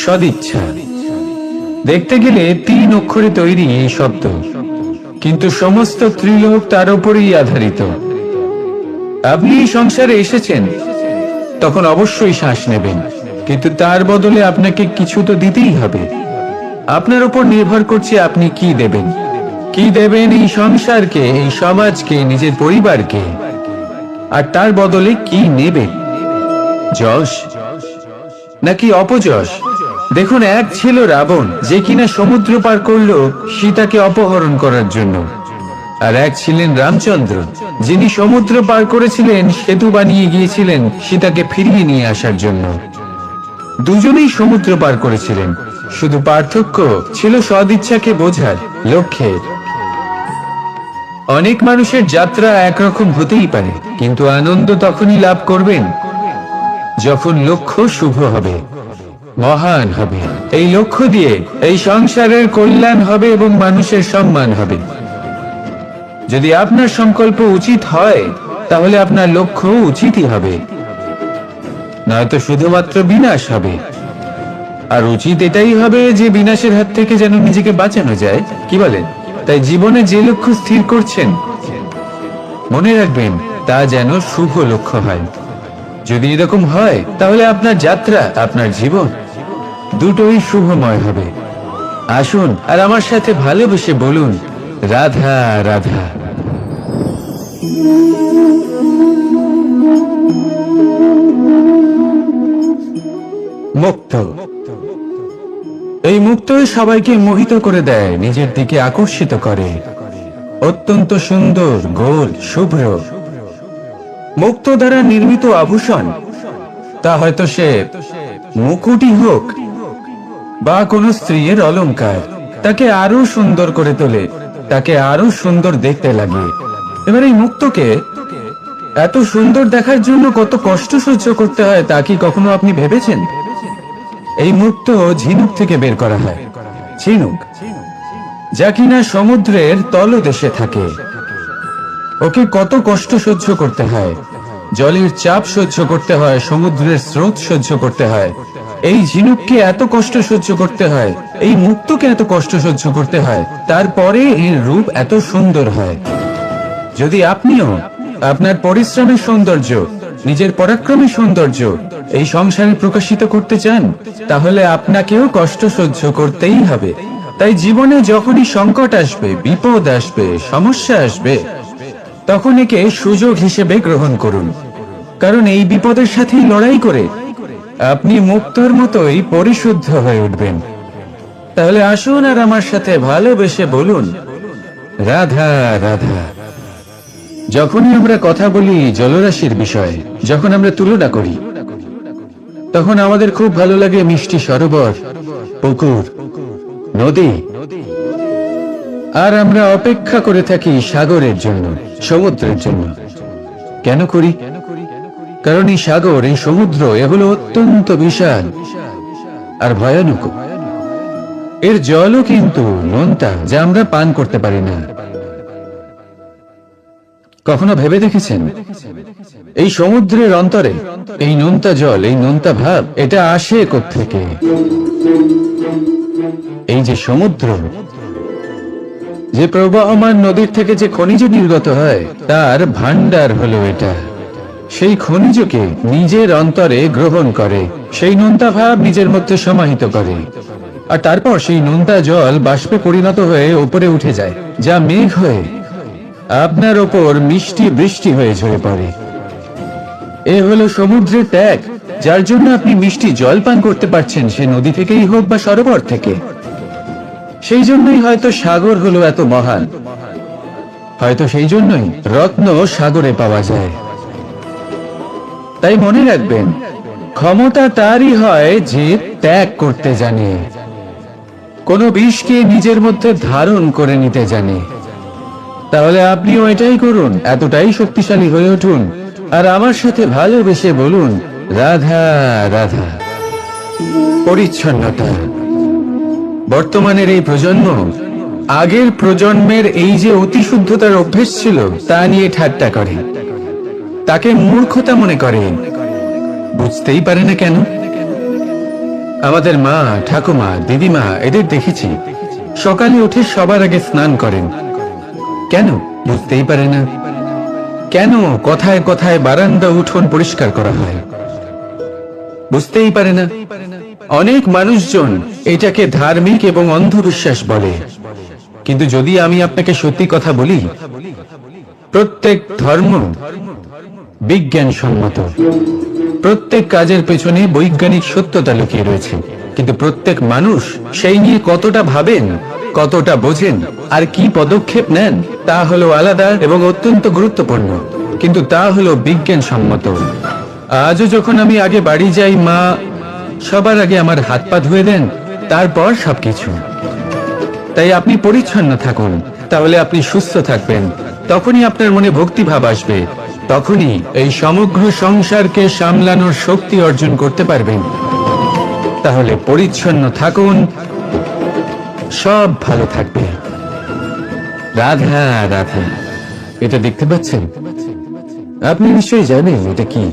সদিচ্ছা। দেখতে গেলে 3 অক্ষরে তৈরি এই শব্দ, কিন্তু সমস্ত ত্রিলোক তার উপরেই আধারিত। আপনি এই সংসারে এসেছেন, তখন অবশ্যই শ্বাস নেবেন, কিন্তু তার বদলে আপনাকে কিছু তো দিতেই হবে। আপনার উপর নির্ভর করছে আপনি কি দেবেন। কি দেবেন এই সংসারকে, এই সমাজকে, নিজের পরিবারকে, আর তার বদলে কি নেবেন? যশ নাকি অপযশ? দেখুন, এক ছিল রাবণ, যে কিনা সমুদ্র পার করল সীতাকে অপহরণ করার জন্য, আর এক ছিলেন রামচন্দ্র, যিনি সমুদ্র পার করেছিলেন, সেতু বানিয়ে গিয়েছিলেন সীতাকে ফিরিয়ে নিয়ে আসার জন্য। দুজনেই সমুদ্র পার করেছিলেন, শুধু পার্থক্য ছিল সদিচ্ছাকে বোঝার, লক্ষ্যের। অনেক মানুষের যাত্রা একরকম হতেই পারে, কিন্তু আনন্দ তখনই লাভ করবেন যখন লক্ষ্য শুভ হবে, মহান হবে। এই লক্ষ্য দিয়ে এই সংসারের কল্যাণ হবে এবং মানুষের সম্মান হবে। যদি আপনার সংকল্প উচিত হয়, তাহলে আপনার লক্ষ্য উচিতই হবে, নয়তো শুধুমাত্র বিনাশ হবে। আর উচিত এটাই হবে যে বিনাশের হাত থেকে যেন নিজেকে বাঁচানো যায়, কি বলেন? তাই জীবনে যে লক্ষ্য স্থির করছেন, মনে রাখবেন তা যেন শুভ লক্ষ্য হয়। যদি এরকম হয়, তাহলে আপনার যাত্রা, আপনার জীবন দুটোই শুভময় হবে। আসুন আর আমার সাথে ভালোবেসে বলুন, রাধা রাধা। মুক্ত। এই মুক্ত সবাইকে মোহিত করে দেয়, নিজের দিকে আকর্ষিত করে। অত্যন্ত সুন্দর, গোল, শুভ্র। মুক্ত দ্বারা নির্মিত আভূষণ, তা হয়তো সে মুকুটই হোক বা কোনো স্ত্রীর অলংকার, তাকে আরো সুন্দর করে তোলে, তাকে আরো সুন্দর দেখতে লাগে। এবার এই মুক্তকে এত সুন্দর দেখার জন্য কত কষ্ট সহ্য করতে হয়, তা কি কখনো আপনি ভেবেছেন? এই মুক্ত ঝিনুক থেকে বের করা হয়। ঝিনুক, যা কিনা সমুদ্রের তলদেশে থাকে। ওকে কত কষ্ট সহ্য করতে হয়, জলের চাপ সহ্য করতে হয়, সমুদ্রের স্রোত সহ্য করতে হয়। এই ঝিনুককে এত কষ্ট সহ্য করতে হয়, এই মুক্তকে এত কষ্ট সহ্য করতে হয়, তারপরে এর রূপ এত সুন্দর হয়। যদি আপনিও আপনার পরিশ্রমের সৌন্দর্য, নিজের পরাক্রমের সৌন্দর্য এই সংসারে প্রকাশিত করতে চান, তাহলে আপনাকেও কষ্ট সহ্য করতেই হবে। তাই জীবনে যখনই সংকট আসবে, বিপদ আসবে, সমস্যা আসবে, তখন একে সুযোগ হিসেবে গ্রহণ করুন। কারণ এই বিপদের সাথেই লড়াই করে আপনি মুক্তর মতোই পরিশুদ্ধ হয়ে উঠবেন। তাহলে আসুন আর আমার সাথে ভালোবেসে বলুন, রাধা রাধা। যখনই আমরা কথা বলি জলরাশির বিষয়ে, যখন আমরা তুলনা করি, তখন আমাদের খুব ভালো লাগে মিষ্টি সরোবর, পুকুর, নদী, আর আমরা অপেক্ষা করে থাকি সাগরের জন্য, সমুদ্রের জন্য। কেন করি? কারণ এই সাগর, এই সমুদ্র, এগুলো অত্যন্ত বিশাল আর ভয়ানক। এর জলও কিন্তু নোনতা, যা আমরা পান করতে পারি না। কখনো ভেবে দেখেছেন এই সমুদ্রের অন্তরে এই নোনতা জল, এই নোনতা ভাব, এটা আসে কোত্থেকে? এই যে সমুদ্র, যে প্রবাহমান নদীর থেকে যে খনিজ নির্গত হয়, তার ভান্ডার হলো এটা। সেই খনিজকে নিজের অন্তরে গ্রহণ করে, সেই নোনতা ভাব নিজের মধ্যে সমাহিত করে, আর তারপর সেই নোনতা জল বাষ্পে পরিণত হয়ে উপরে উঠে যায়, যা মেঘ হয়ে আপনার ওপর মিষ্টি বৃষ্টি হয়ে ঝরে পড়ে। এ হলো সমুদ্রের ত্যাগ, যার জন্য আপনি মিষ্টি জল পান করতে পারছেন, সে নদী থেকেই হোক বা সরোবর থেকে। সেই জন্যই হয়তো সাগর হলো এত মহান, হয়তো সেই জন্যই রত্ন সাগরে পাওয়া যায়। তাই মনে রাখবেন, ক্ষমতা তারই হয় যে ত্যাগ করতে জানে, কোনো বিষকে নিজের মধ্যে ধারণ করে নিতে জানে। তাহলে আপনিও এটাই করুন, এতটাই শক্তিশালী হয়ে উঠুন, আর আমার সাথে ভালোবেসে বলুন, রাধা রাধা। পরিচ্ছন্নতা। বর্তমানের এই প্রজন্ম আগের প্রজন্মের এই যে অতিশুদ্ধতার অভ্যেস ছিল, তা নিয়ে ঠাট্টা করে, তাকে মূর্খতা মনে করে। বুঝতেই পারে না কেন? আমাদের মা, ঠাকুমা, দিদিমা এদের দেখেছি সকালে উঠে সবার আগে স্নান করেন। কেন? বুঝতেই পারে না। কেন কথায় কথায় বারান্দা উঠোন পরিষ্কার করা হয়? বুঝতেই পারে না। অনেক মানুষজন এটাকে ধার্মিক এবং অন্ধবিশ্বাস বলে, কিন্তু যদি আমি আপনাকে সত্যি কথা বলি, প্রত্যেক ধর্ম বিজ্ঞানসম্মত। প্রত্যেক কাজের পেছনে বৈজ্ঞানিক সত্যতা লুকিয়ে রয়েছে, কিন্তু প্রত্যেক মানুষ সেই নিয়ে কতটা ভাবেন, কতটা বোঝেন আর কি পদক্ষেপ নেন তা হলো আলাদা এবং অত্যন্ত গুরুত্বপূর্ণ, কিন্তু তা হলো বিজ্ঞানসম্মত। আজও যখন আমি আগে বাড়ি যাই, মা সবার আগে আমার হাত পা ধুয়ে দেন, তারপর সবকিছু। তাই আপনি পরিচ্ছন্ন থাকুন, তাহলে আপনি সুস্থ থাকবেন। তখনই আপনার মনে ভক্তিভাব আসবে, তখনই এই সমগ্র সংসারকে সামলানোর শক্তি অর্জন করতে পারবেন। তাহলে পরিচ্ছন্ন থাকুন, সব ভালো থাকবে। রাধা রাধা। এটা দেখতে পাচ্ছেন? আপনি নিশ্চয়ই জানেন এটা কি।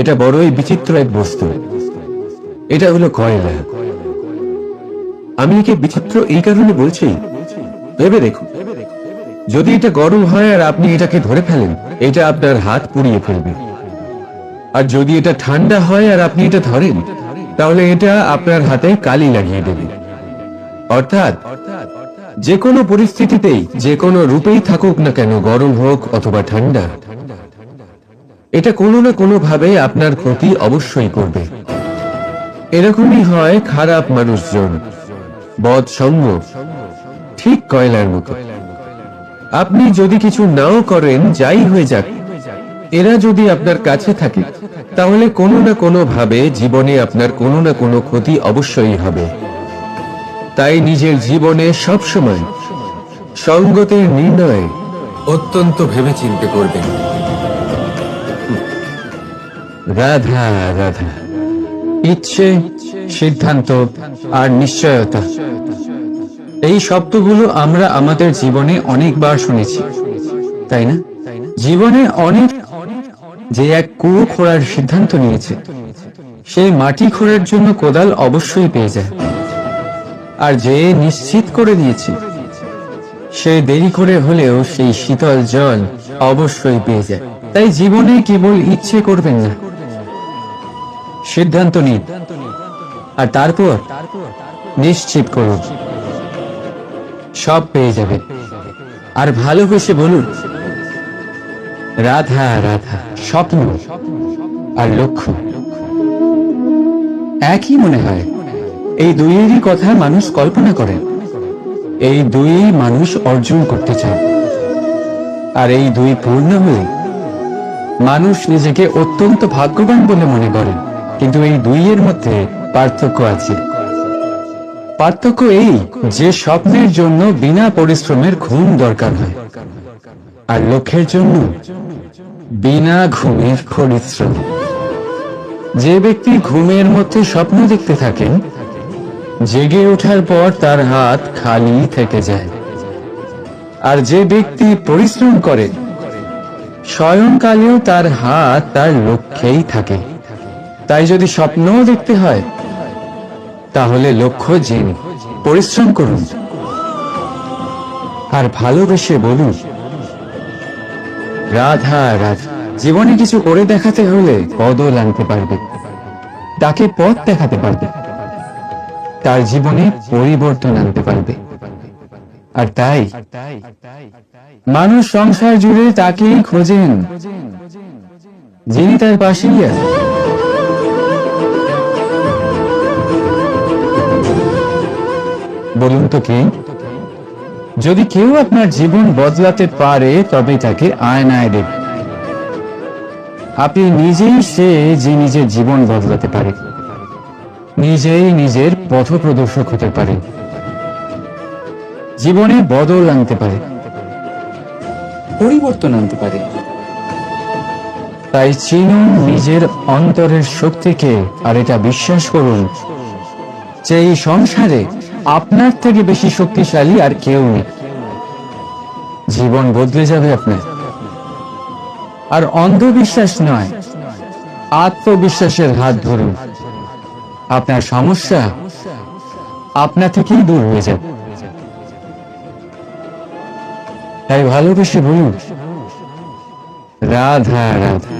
এটা বড়ই বিচিত্র এক বস্তু। এটা হলো কয়লা। আমি একে বিচিত্র এই কারণে বলছি, ভেবে দেখুন, যদি এটা গরম হয় আর আপনি এটাকে ধরে ফেলেন, এটা আপনার হাত পুড়িয়ে ফেলবে। আর যদি এটা ঠান্ডা হয় আর আপনি এটা ধরেন, তাহলে এটা আপনার হাতে কালি লাগিয়ে দেবে। অর্থাৎ যে কোনো পরিস্থিতিতেই, যে কোনো রূপেই থাকুক না কেন, গরম হোক অথবা ঠান্ডা, এটা কোনো না কোনো ভাবে আপনার ক্ষতি অবশ্যই করবে। এরকমই হয় খারাপ মানুষজন, বদ সঙ্গ, ঠিক কয়লার মতো। আপনি যদি কিছু নাও করেন, যাই হয়ে যাক, এরা যদি আপনার কাছে থাকে, তাহলে কোনো না কোনো ভাবে জীবনে আপনার কোনো না কোনো ক্ষতি অবশ্যই হবে। তাই নিজের জীবনে সবসময় সঙ্গতের নির্ণয় অত্যন্ত ভেবেচিন্তে করবেন। রাধা রাধা। ইচ্ছে, সিদ্ধান্ত আর নিশ্চয়তা, এই শব্দগুলো আমরা আমাদের জীবনে অনেকবার শুনেছি, তাই না? জীবনে অনেক যে এক কুয়ো খোঁড়ার সিদ্ধান্ত নিয়েছে, সে মাটি খোঁড়ার জন্য কোদাল অবশ্যই পেয়ে যায়। আর যে নিশ্চিত করে নিয়েছে, সে দেরি করে হলেও সেই শীতল জল অবশ্যই পেয়ে যায়। তাই জীবনে কেবল ইচ্ছে করবেন না, সিদ্ধান্ত নিন আর তারপর নিশ্চিত করুন, সব পেয়ে যাবে। আর ভালোবেসে বলুন, রাধা রাধা। স্বপ্ন আর লক্ষ্য একই মনে হয়। এই দুইয়েরই কথা মানুষ কল্পনা করেন, এই দুই মানুষ অর্জন করতে চায়। আর এই দুই পূর্ণ হলে মানুষ নিজেকে অত্যন্ত ভাগ্যবান বলে মনে করেন। কিন্তু এই দুইয়ের মধ্যে পার্থক্য আছে। পার্থক্য এই যে স্বপ্নের জন্য বিনা পরিশ্রমের ঘুম দরকার হয়, আর লক্ষ্যের জন্য বিনা ঘুমের পরিশ্রম। যে ব্যক্তি ঘুমের মধ্যে স্বপ্ন দেখতে থাকেন, জেগে ওঠার পর তার হাত খালি থেকে যায়। আর যে ব্যক্তি পরিশ্রম করে, স্বয়ংকালেও তার হাত তার লক্ষ্যেই থাকে। তাই যদি স্বপ্ন দেখতে হয়, তাহলে লক্ষ্য জেনে পরিশ্রম করুন আর ভালোবেসে বলুন, রাধা রাধা। জীবনে কিছু করে দেখাতে হলে বদল আনতে পারবে, তাকে পথ দেখাতে পারবে, তার জীবনে পরিবর্তন আনতে পারবে। আর তাই মানুষ সংসার জুড়ে তাকেই খোঁজেন, যিনি তার পাশেই আছেন। বলুন তো কে? যদি কেউ আপনার জীবন বদলাতে পারে, তবে তাকে আয়নায় দেখুন। আপনি নিজেই সে যে নিজের জীবন বদলাতে পারে, নিজেই নিজের পথপ্রদর্শক হতে পারে, জীবনে বদল আনতে পারে, পরিবর্তন আনতে পারে। তাই চিনুন নিজের অন্তরের শক্তিকে, আর এটা বিশ্বাস করুন যে এই সংসারে আপনার থেকে বেশি শক্তিশালী আর কেউ নেই। জীবন বদলে যাবে আপনার। আর অন্ধবিশ্বাস নয়, আত্মবিশ্বাসের হাত ধরুন। আপনার সমস্যা আপনা থেকেই দূর হয়ে যাবে। তাই ভালোবেসে বলুন, রাধা রাধা।